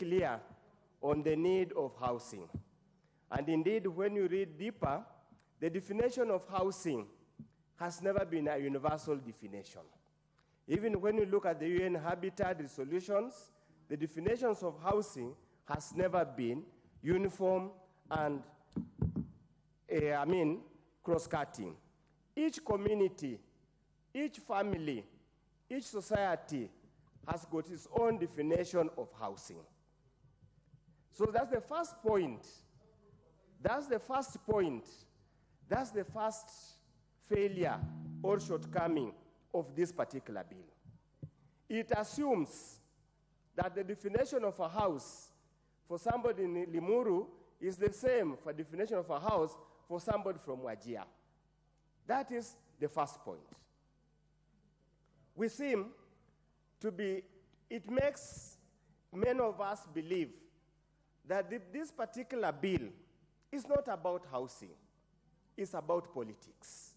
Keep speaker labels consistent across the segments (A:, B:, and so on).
A: clear on the need of housing. And indeed, when you read deeper, the definition of housing has never been a universal definition. Even when you look at the UN Habitat Resolutions, the definitions of housing has never been uniform and, cross-cutting. Each community, each family, each society has got its own definition of housing. So that's the first point. That's the first point. That's the first failure or shortcoming of this particular bill. It assumes that the definition of a house for somebody in Limuru is the same for definition of a house for somebody from Wajir. That is the first point. We seem to be, it makes many of us believe that this particular bill is not about housing. It's about politics.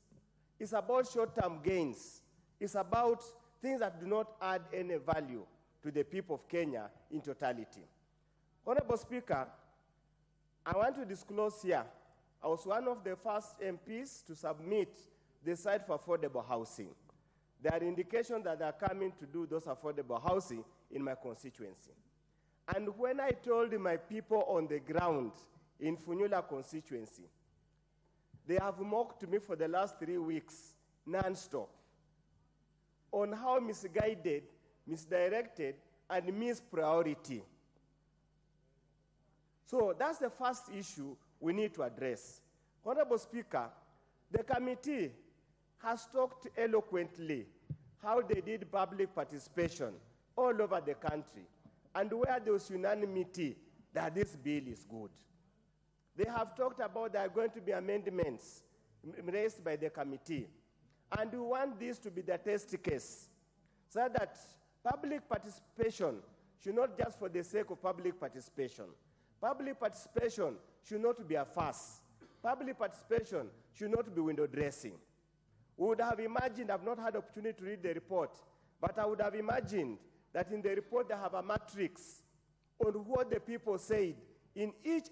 A: It's about short-term gains. It's about things that do not add any value to the people of Kenya in totality. Honorable Speaker, I want to disclose here, I was one of the first MPs to submit the site for affordable housing. There are indications that they are coming to do those affordable housing in my constituency. And when I told my people on the ground in Funyula constituency, they have mocked me for the last 3 weeks, non-stop, on how misguided, misdirected, and mispriority. So that's the first issue we need to address. Honorable Speaker, the committee has talked eloquently how they did public participation all over the country and where there was unanimity that this bill is good. They have talked about there are going to be amendments raised by the committee. And we want this to be the test case so that public participation should not just for the sake of public participation. Public participation should not be a farce. Public participation should not be window dressing. We would have imagined, I've not had opportunity to read the report, but I would have imagined that in the report they have a matrix on what the people said in each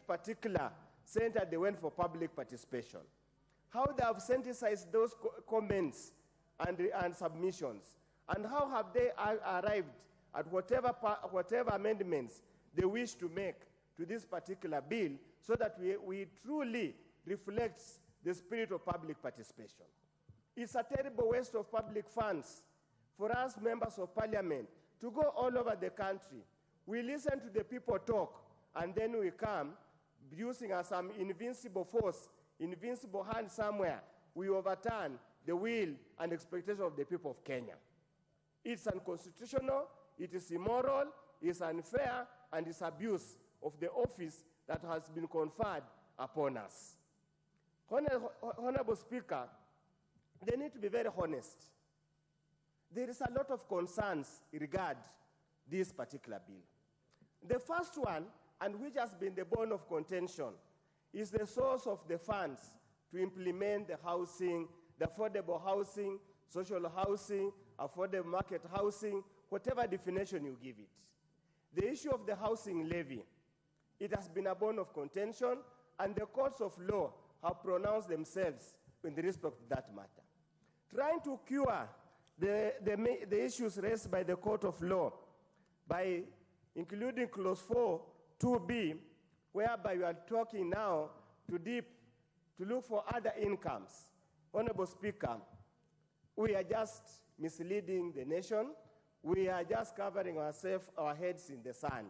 A: particular center they went for public participation. How they have synthesized those comments and submissions, and how have they arrived at whatever amendments they wish to make to this particular bill so that we truly reflect the spirit of public participation. It's a terrible waste of public funds for us members of parliament to go all over the country. We listen to the people talk, and then we come using as some invincible force, invincible hand somewhere, we overturn the will and expectation of the people of Kenya. It's unconstitutional, it is immoral, it's unfair, and it's abuse of the office that has been conferred upon us. Honorable Speaker, they need to be very honest. There is a lot of concerns regarding this particular bill. The first one, and which has been the bone of contention, is the source of the funds to implement the housing, the affordable housing, social housing, affordable market housing, whatever definition you give it. The issue of the housing levy, it has been a bone of contention, and the courts of law have pronounced themselves in respect to that matter. Trying to cure the issues raised by the court of law by including clause 4, 2B, whereby we are talking now to look for other incomes. Honorable Speaker, we are just misleading the nation. We are just covering our heads in the sand.